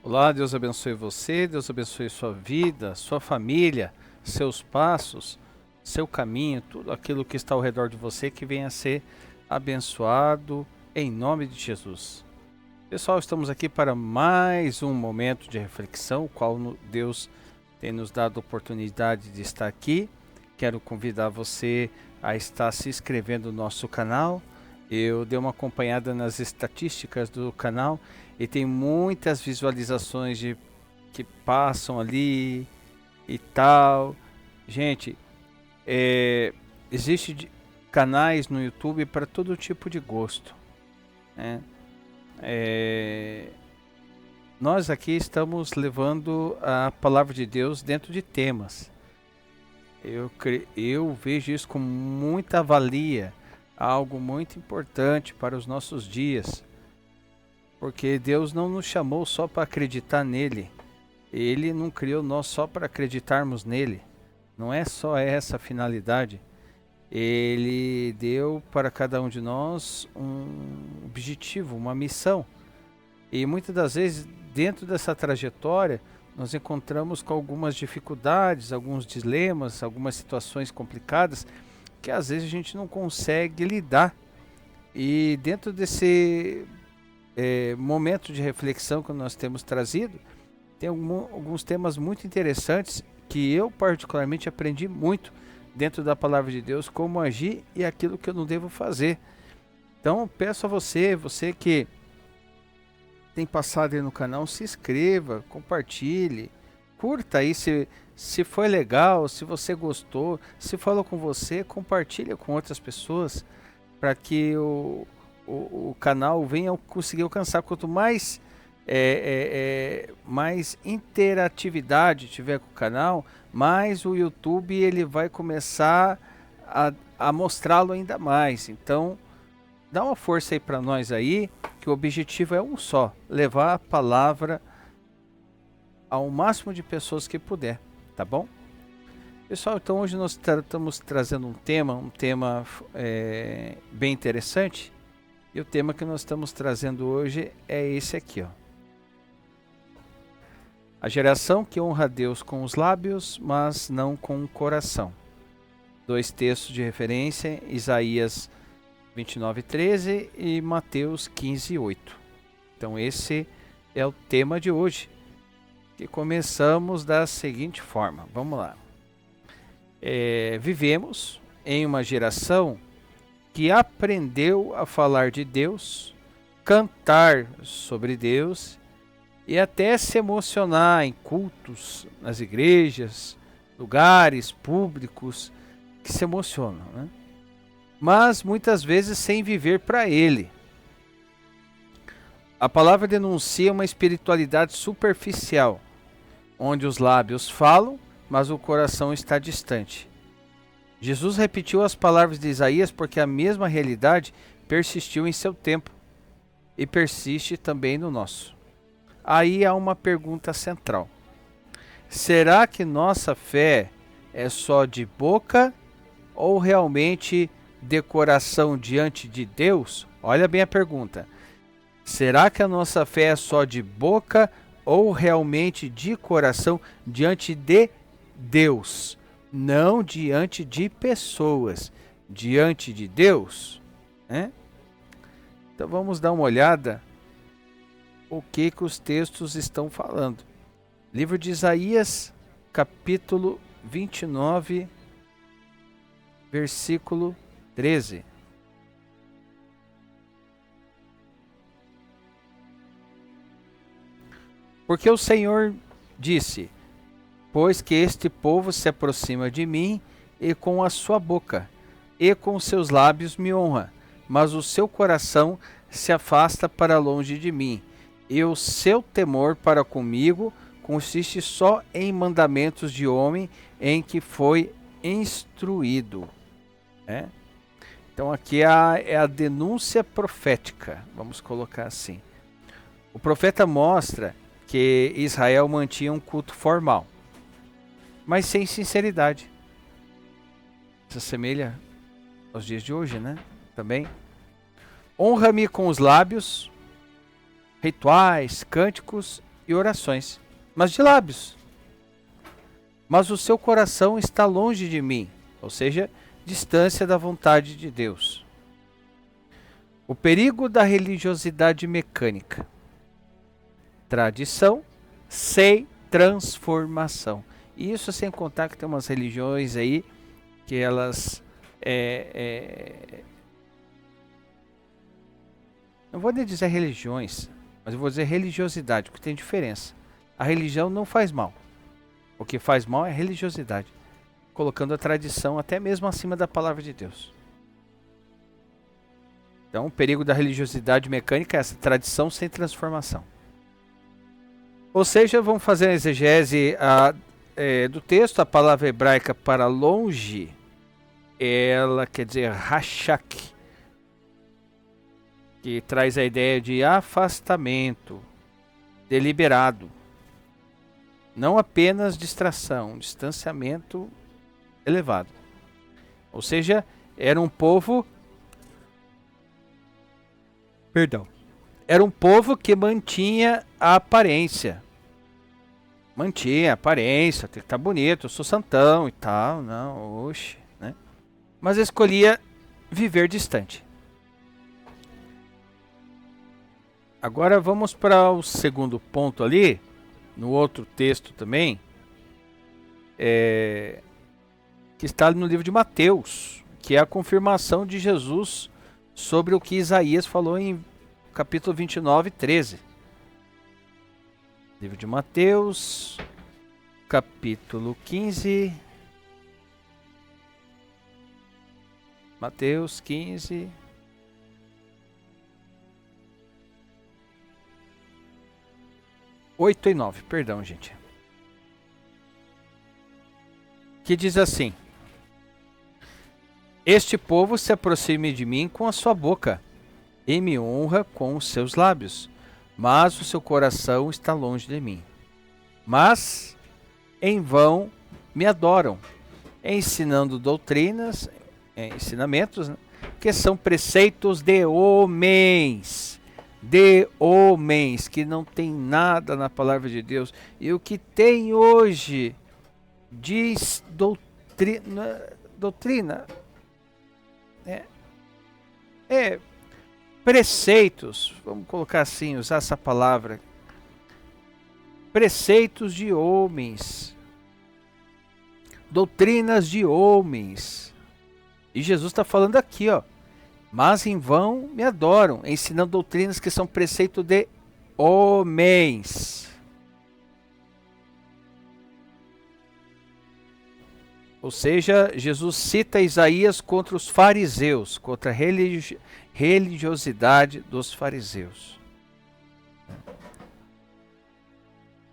Olá, Deus abençoe você, Deus abençoe sua vida, sua família, seus passos, seu caminho, tudo aquilo que está ao redor de você que venha a ser abençoado em nome de Jesus. Pessoal, estamos aqui para mais um momento de reflexão, o qual Deus tem nos dado a oportunidade de estar aqui. Quero convidar você a estar se inscrevendo no nosso canal. Eu dei uma acompanhada nas estatísticas do canal e tem muitas visualizações que passam ali e tal. Gente, existe canais no YouTube para todo tipo de gosto, né? Nós aqui estamos levando a palavra de Deus dentro de temas. Eu vejo isso com muita valia, algo muito importante para os nossos dias, porque Deus não nos chamou só para acreditar nele, Ele não criou nós só para acreditarmos nele, não é só essa a finalidade. Ele deu para cada um de nós um objetivo, uma missão, e muitas das vezes dentro dessa trajetória nós encontramos com algumas dificuldades, alguns dilemas, algumas situações complicadas que às vezes a gente não consegue lidar. E dentro desse momento de reflexão que nós temos trazido, tem alguns temas muito interessantes que eu particularmente aprendi muito dentro da palavra de Deus, como agir e aquilo que eu não devo fazer. Então peço a você que tem passado aí no canal, se inscreva, compartilhe, curta aí se foi legal, se você gostou, se falou com você, compartilha com outras pessoas para que o canal venha conseguir alcançar. Quanto mais mais interatividade tiver com o canal, mais o YouTube ele vai começar a mostrá-lo ainda mais. Então dá uma força aí para nós aí, que o objetivo é um só, levar a palavra ao máximo de pessoas que puder, tá bom? Pessoal, então hoje nós estamos trazendo um tema bem interessante, e o tema que nós estamos trazendo hoje é esse aqui, ó. A geração que honra a Deus com os lábios, mas não com o coração. Dois textos de referência, Isaías 29:13 e Mateus 15:8. Então esse é o tema de hoje, que começamos da seguinte forma. Vamos lá. Vivemos em uma geração que aprendeu a falar de Deus, cantar sobre Deus e até se emocionar em cultos, nas igrejas, lugares públicos que se emocionam, né? Mas muitas vezes sem viver para Ele. A palavra denuncia uma espiritualidade superficial, onde os lábios falam, mas o coração está distante. Jesus repetiu as palavras de Isaías porque a mesma realidade persistiu em seu tempo e persiste também no nosso. Aí há uma pergunta central: será que nossa fé é só de boca ou realmente de coração diante de Deus? Olha bem a pergunta. Será que a nossa fé é só de boca ou realmente de coração diante de Deus? Não diante de pessoas, diante de Deus, né? Então vamos dar uma olhada o que os textos estão falando. Livro de Isaías, capítulo 29, versículo 13. Porque o Senhor disse: pois que este povo se aproxima de mim, e com a sua boca e com seus lábios me honra, mas o seu coração se afasta para longe de mim, e o seu temor para comigo consiste só em mandamentos de homem em que foi instruído. Então aqui é a denúncia profética, vamos colocar assim. O profeta mostra que Israel mantinha um culto formal, mas sem sinceridade. Se assemelha aos dias de hoje, né? Também. Honra-me com os lábios, rituais, cânticos e orações, mas de lábios. Mas o seu coração está longe de mim, ou seja, distância da vontade de Deus. O perigo da religiosidade mecânica. Tradição sem transformação. E isso sem contar que tem umas religiões aí que elas não vou nem dizer religiões, mas eu vou dizer religiosidade, porque tem diferença. A religião não faz mal. O que faz mal é a religiosidade, colocando a tradição até mesmo acima da palavra de Deus. Então, o perigo da religiosidade mecânica é essa tradição sem transformação. Ou seja, vamos fazer a exegese do texto. A palavra hebraica para longe, ela quer dizer rachak, que traz a ideia de afastamento deliberado. Não apenas distração, distanciamento elevado. Ou seja, era um povo... Era um povo que mantinha a aparência. Mantinha a aparência, tem que estar bonito, eu sou santão e tal, não, oxe, né? Mas escolhia viver distante. Agora vamos para o segundo ponto ali, no outro texto também, que está no livro de Mateus, que é a confirmação de Jesus sobre o que Isaías falou em capítulo 29, 13. Livro de Mateus, capítulo 15. Mateus 15. Oito e 9, perdão, gente. Que diz assim: Este povo se aproxime de mim com a sua boca e me honra com os seus lábios, mas o seu coração está longe de mim. Mas em vão me adoram, ensinando doutrinas, ensinamentos, né, que são preceitos de homens, que não tem nada na palavra de Deus. E o que tem hoje diz doutrina preceitos, vamos colocar assim, usar essa palavra, preceitos de homens, doutrinas de homens. E Jesus está falando aqui, ó, mas em vão me adoram, ensinando doutrinas que são preceito de homens. Ou seja, Jesus cita Isaías contra os fariseus, contra a religiosidade dos fariseus.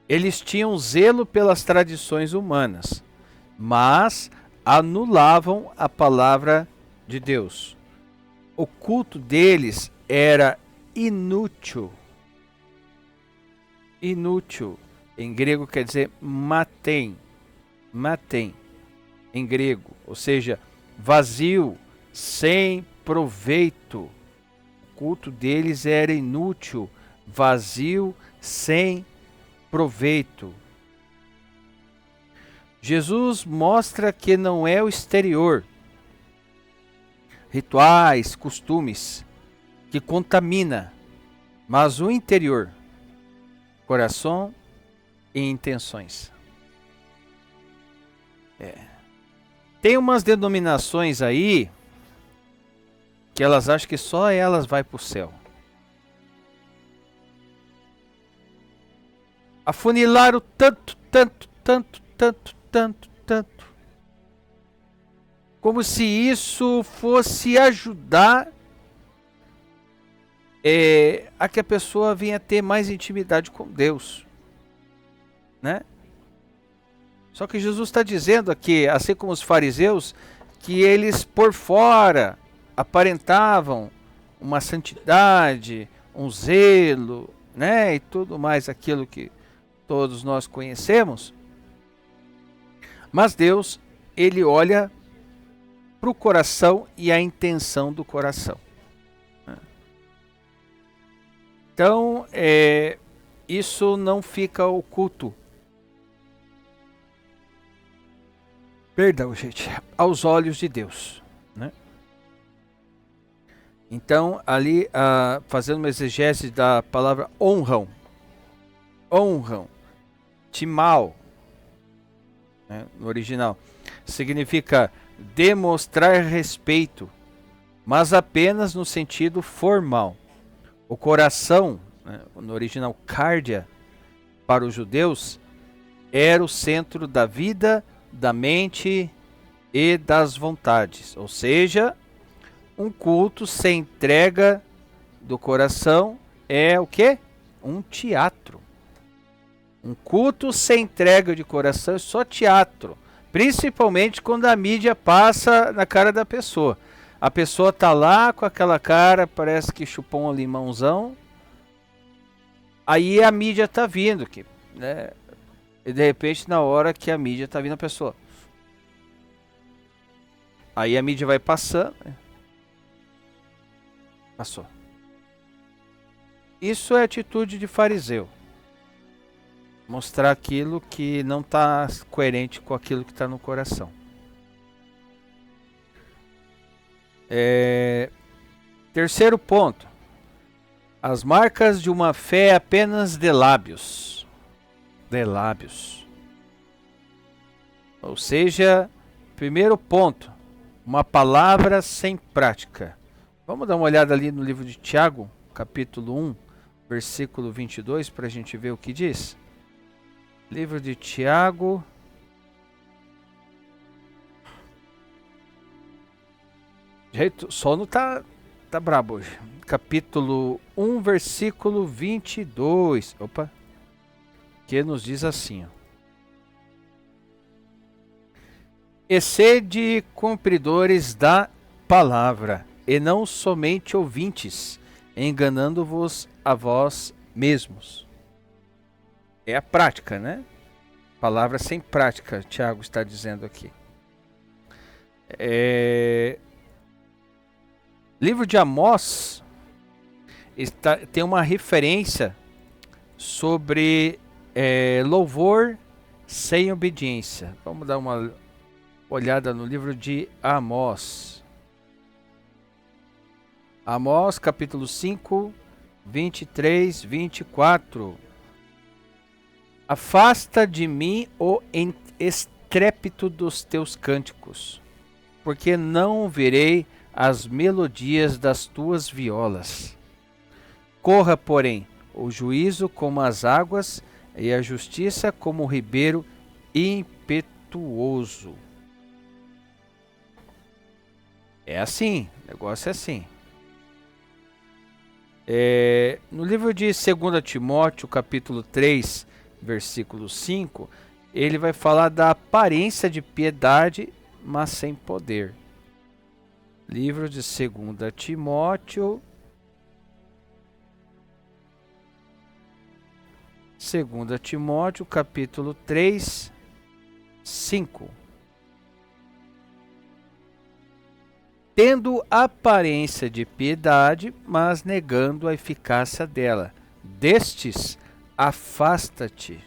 Eles tinham zelo pelas tradições humanas, mas anulavam a palavra de Deus. O culto deles era inútil. Inútil, em grego quer dizer matem, em grego, ou seja, vazio, sem proveito. O culto deles era inútil, vazio, sem proveito. Jesus mostra que não é o exterior, rituais, costumes, que contamina, mas o interior, coração e intenções. Tem umas denominações aí que elas acham que só elas vai para o céu. Afunilaram tanto, como se isso fosse ajudar a que a pessoa venha ter mais intimidade com Deus, né? Só que Jesus está dizendo aqui, assim como os fariseus, que eles por fora aparentavam uma santidade, um zelo, né, e tudo mais aquilo que todos nós conhecemos. Mas Deus, ele olha para o coração e a intenção do coração. Então, isso não fica oculto. Perdão, gente, aos olhos de Deus, né? Então, ali, fazendo uma exegese da palavra honram, timal, né, no original, significa demonstrar respeito, mas apenas no sentido formal. O coração, né, no original cardia, para os judeus, era o centro da vida, da mente e das vontades. Ou seja, um culto sem entrega do coração é o quê? Um teatro. Um culto sem entrega de coração é só teatro. Principalmente quando a mídia passa na cara da pessoa. A pessoa tá lá com aquela cara, parece que chupou um limãozão. Aí a mídia tá vindo, né? E de repente, na hora que a mídia tá vindo, a pessoa. Aí a mídia vai passando. Né? Passou. Isso é atitude de fariseu. Mostrar aquilo que não está coerente com aquilo que está no coração. Terceiro ponto. As marcas de uma fé apenas de lábios. De lábios. Ou seja, primeiro ponto. Uma palavra sem prática. Vamos dar uma olhada ali no livro de Tiago, capítulo 1, versículo 22, para a gente ver o que diz. Livro de Tiago. O sono tá brabo hoje. Capítulo 1, versículo 22. Opa. Que nos diz assim, ó. E sede cumpridores da palavra, e não somente ouvintes, enganando-vos a vós mesmos. É a prática, né? Palavra sem prática, Tiago está dizendo aqui. Livro de Amós tem uma referência sobre louvor sem obediência. Vamos dar uma olhada no livro de Amós. Amós, capítulo 5, 23, 24. Afasta de mim o estrépito dos teus cânticos, porque não verei as melodias das tuas violas. Corra, porém, o juízo como as águas e a justiça como o ribeiro impetuoso. É assim, o negócio é assim. No livro de 2 Timóteo, capítulo 3, versículo 5, ele vai falar da aparência de piedade, mas sem poder. Livro de 2 Timóteo, 2 Timóteo, capítulo 3, 5. Tendo aparência de piedade, mas negando a eficácia dela. Destes, afasta-te.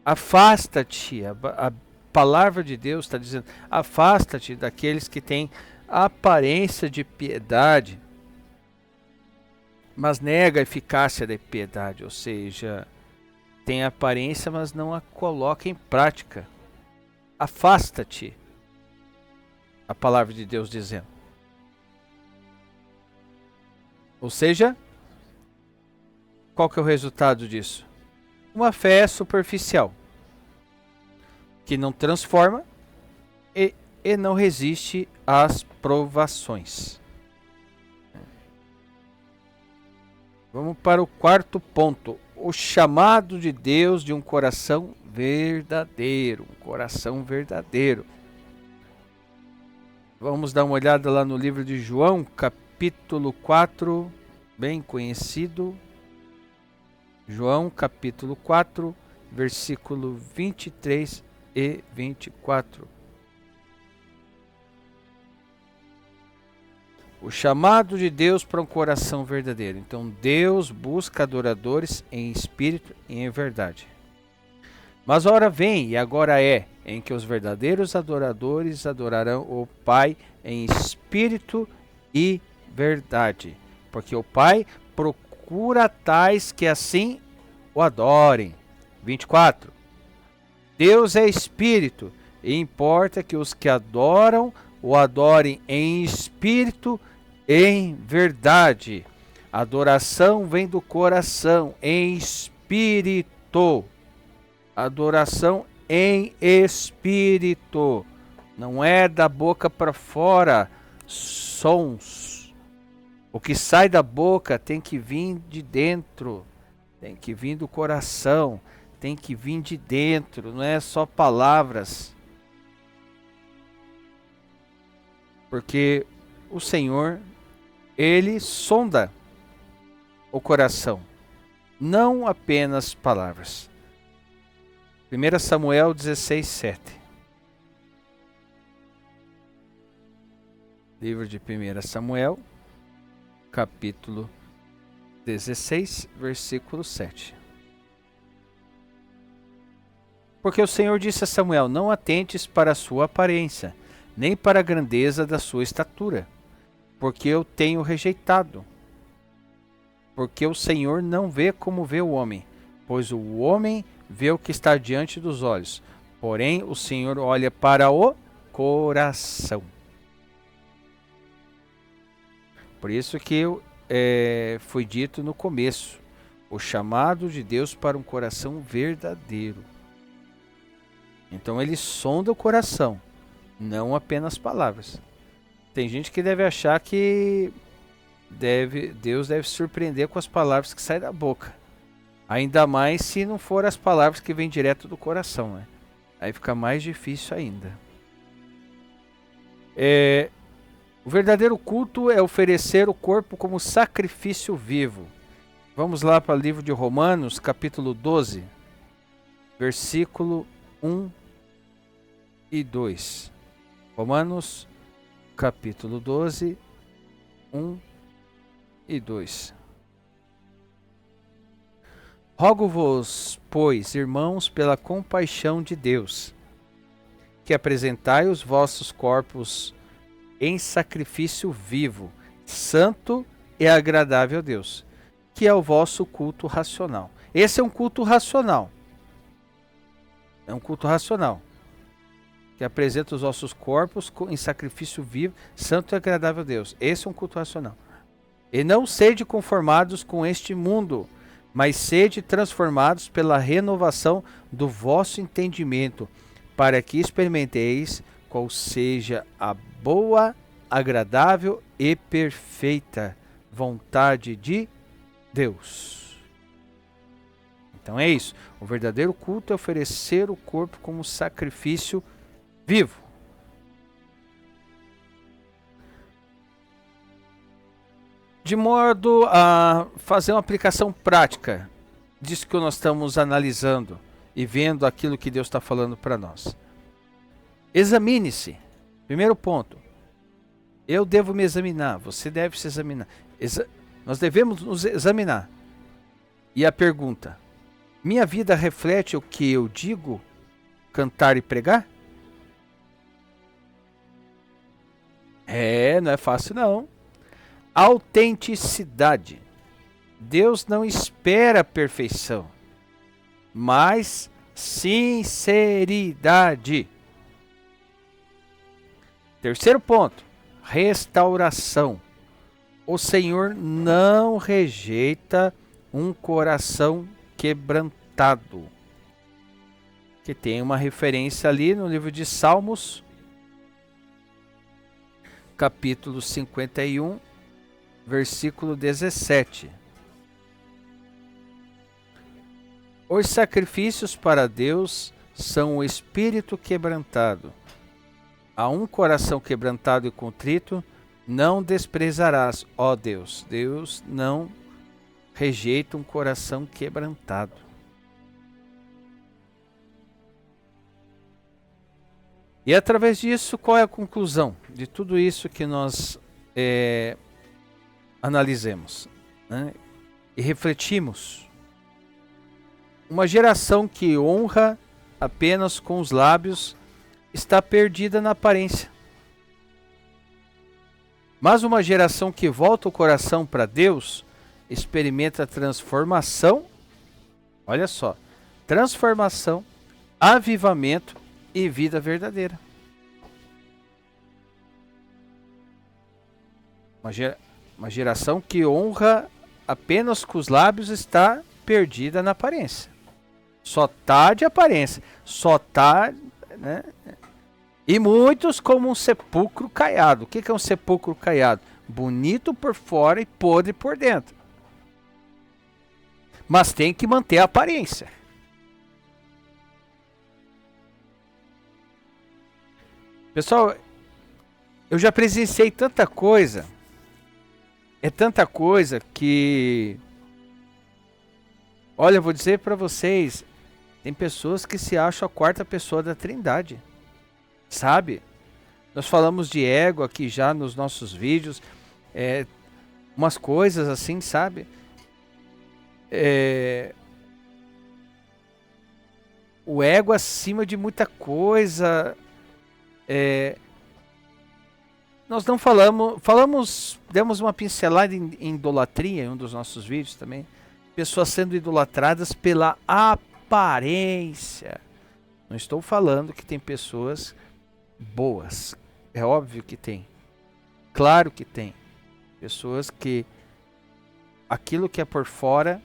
Afasta-te. A palavra de Deus está dizendo, afasta-te daqueles que têm aparência de piedade, mas nega a eficácia da piedade, ou seja, tem aparência, mas não a coloca em prática. Afasta-te, a palavra de Deus dizendo. Ou seja, qual que é o resultado disso? Uma fé superficial, que não transforma e não resiste às provações. Vamos para o quarto ponto. O chamado de Deus de um coração verdadeiro. Um coração verdadeiro. Vamos dar uma olhada lá no livro de João, capítulo 4, bem conhecido. João, capítulo 4, versículo 23 e 24. O chamado de Deus para um coração verdadeiro. Então Deus busca adoradores em espírito e em verdade. Mas a hora vem, e agora é, em que os verdadeiros adoradores adorarão o Pai em espírito e verdade. Porque o Pai procura tais que assim o adorem. 24. Deus é espírito, e importa que os que adoram o adorem em espírito e em verdade. Adoração vem do coração, em espírito. Adoração em espírito. Não é da boca para fora, sons. O que sai da boca tem que vir de dentro, tem que vir do coração, tem que vir de dentro, não é só palavras. Porque o Senhor, Ele sonda o coração, não apenas palavras. 1 Samuel 16, 7. Livro de 1 Samuel, capítulo 16, versículo 7. Porque o Senhor disse a Samuel: não atentes para a sua aparência, nem para a grandeza da sua estatura, porque eu tenho rejeitado. Porque o Senhor não vê como vê o homem, pois o homem vê o que está diante dos olhos, porém o Senhor olha para o coração. Por isso que foi dito no começo, o chamado de Deus para um coração verdadeiro. Então ele sonda o coração, não apenas palavras. Tem gente que deve achar que Deus deve surpreender com as palavras que saem da boca. Ainda mais se não for as palavras que vêm direto do coração, né? Aí fica mais difícil ainda. O verdadeiro culto é oferecer o corpo como sacrifício vivo. Vamos lá para o livro de Romanos, capítulo 12, versículo 1 e 2. Romanos, capítulo 12, 1 e 2. Rogo-vos, pois, irmãos, pela compaixão de Deus, que apresentai os vossos corpos em sacrifício vivo, santo e agradável a Deus, que é o vosso culto racional. Esse é um culto racional. É um culto racional. Que apresenta os vossos corpos em sacrifício vivo, santo e agradável a Deus. Esse é um culto racional. E não sede conformados com este mundo, mas sede transformados pela renovação do vosso entendimento, para que experimenteis qual seja a boa, agradável e perfeita vontade de Deus. Então é isso. O verdadeiro culto é oferecer o corpo como sacrifício vivo. De modo a fazer uma aplicação prática disso que nós estamos analisando e vendo aquilo que Deus está falando para nós. Examine-se. Primeiro ponto. Eu devo me examinar. Você deve se examinar. Nós devemos nos examinar. E a pergunta: minha vida reflete o que eu digo, cantar e pregar? Não é fácil não. Autenticidade. Deus não espera a perfeição, mas sinceridade. Terceiro ponto, restauração. O Senhor não rejeita um coração quebrantado. Que tem uma referência ali no livro de Salmos, capítulo 51, versículo 17. Os sacrifícios para Deus são o espírito quebrantado. A um coração quebrantado e contrito não desprezarás, ó Deus. Deus não rejeita um coração quebrantado. E através disso, qual é a conclusão de tudo isso que nós analisemos, né, e refletimos. Uma geração que honra apenas com os lábios está perdida na aparência. Mas uma geração que volta o coração para Deus experimenta transformação, olha só, transformação, avivamento e vida verdadeira. Uma geração que honra apenas com os lábios está perdida na aparência. Só está de aparência, só está, né? E muitos como um sepulcro caiado. O que é um sepulcro caiado? Bonito por fora e podre por dentro. Mas tem que manter a aparência. Pessoal, eu já presenciei tanta coisa. É tanta coisa que... Olha, eu vou dizer para vocês. Tem pessoas que se acham a quarta pessoa da Trindade. Sabe? Nós falamos de ego aqui já nos nossos vídeos. Umas coisas assim, sabe? O ego acima de muita coisa. Nós não demos uma pincelada em idolatria em um dos nossos vídeos também. Pessoas sendo idolatradas pela aparência. Não estou falando que tem pessoas boas. É óbvio que tem. Claro que tem. Pessoas que aquilo que é por fora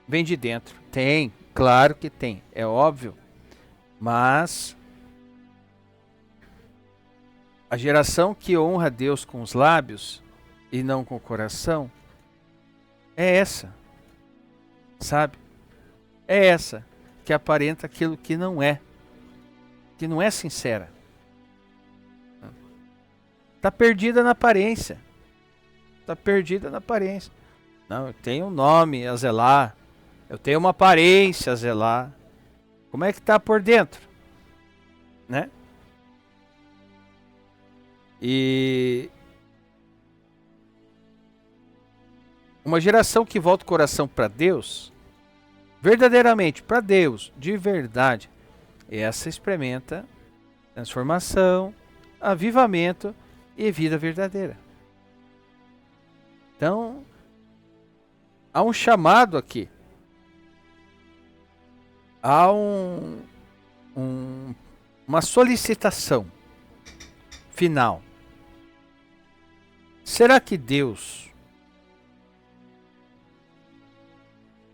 vem de dentro. Tem, claro que tem. É óbvio. Mas a geração que honra Deus com os lábios e não com o coração é essa. Sabe? É essa que aparenta aquilo que não é. Que não é sincera. Está perdida na aparência. Está perdida na aparência. Não, eu tenho um nome a zelar. Eu tenho uma aparência a zelar. Como é que está por dentro? Né? E uma geração que volta o coração para Deus, verdadeiramente para Deus, de verdade, essa experimenta transformação, avivamento e vida verdadeira. Então, há um chamado aqui. Há uma solicitação final. Será que Deus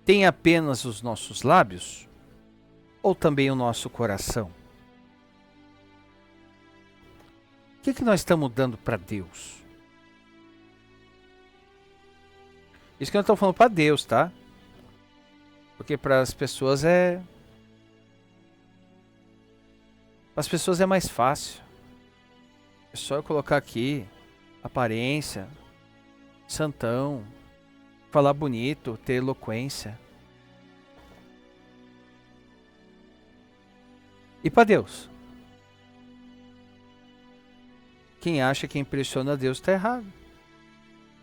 tem apenas os nossos lábios? Ou também o nosso coração? O que nós estamos dando para Deus? Isso que nós estamos falando para Deus, tá? Porque para as pessoas é mais fácil. É só eu colocar aqui aparência, santão, falar bonito, ter eloquência. E para Deus? Quem acha que impressiona Deus está errado.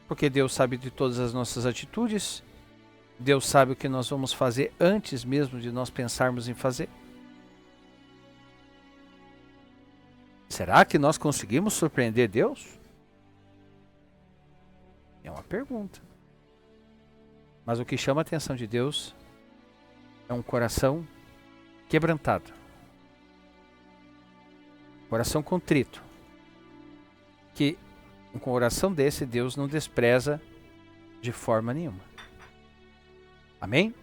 Porque Deus sabe de todas as nossas atitudes. Deus sabe o que nós vamos fazer antes mesmo de nós pensarmos em fazer. Será que nós conseguimos surpreender Deus? É uma pergunta. Mas o que chama a atenção de Deus é um coração quebrantado. Coração contrito. Que um coração desse Deus não despreza de forma nenhuma. Amém?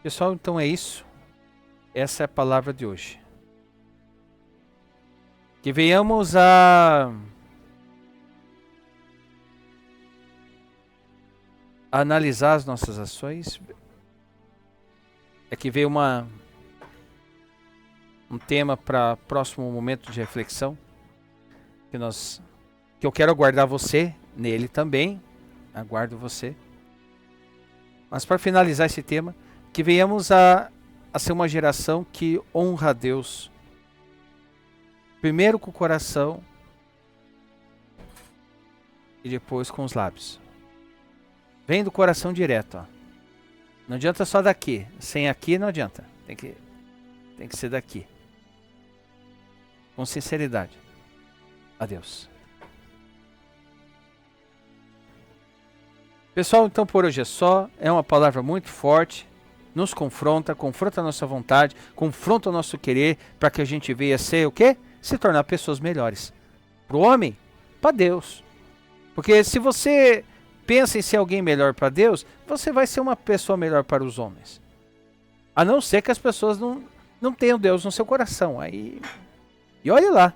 Pessoal, então é isso. Essa é a palavra de hoje. Que venhamos a analisar as nossas ações. É que veio um tema para próximo momento de reflexão. Que eu quero aguardar você nele também. Aguardo você. Mas para finalizar esse tema, que venhamos a ser uma geração que honra a Deus. Primeiro com o coração e depois com os lábios. Vem do coração direto, ó. Não adianta só daqui. Sem aqui não adianta. Tem que ser daqui. Com sinceridade. A Deus. Pessoal, então por hoje é só. É uma palavra muito forte. Nos confronta a nossa vontade, confronta o nosso querer, para que a gente venha ser o quê? Se tornar pessoas melhores. Para o homem, para Deus. Porque se você pensa em ser alguém melhor para Deus, você vai ser uma pessoa melhor para os homens. A não ser que as pessoas não tenham Deus no seu coração. Aí, e olhe lá.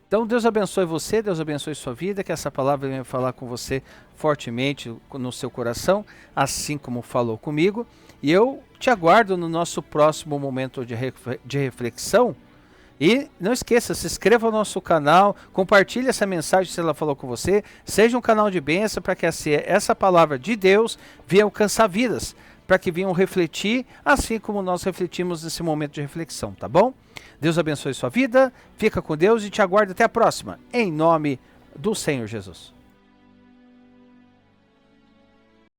Então Deus abençoe você, Deus abençoe sua vida, que essa palavra venha falar com você fortemente no seu coração, assim como falou comigo. E eu te aguardo no nosso próximo momento de reflexão. E não esqueça, se inscreva no nosso canal, compartilhe essa mensagem se ela falou com você, seja um canal de bênção para que essa palavra de Deus venha alcançar vidas, para que venham refletir, assim como nós refletimos nesse momento de reflexão, tá bom? Deus abençoe sua vida, fica com Deus e te aguardo até a próxima, em nome do Senhor Jesus.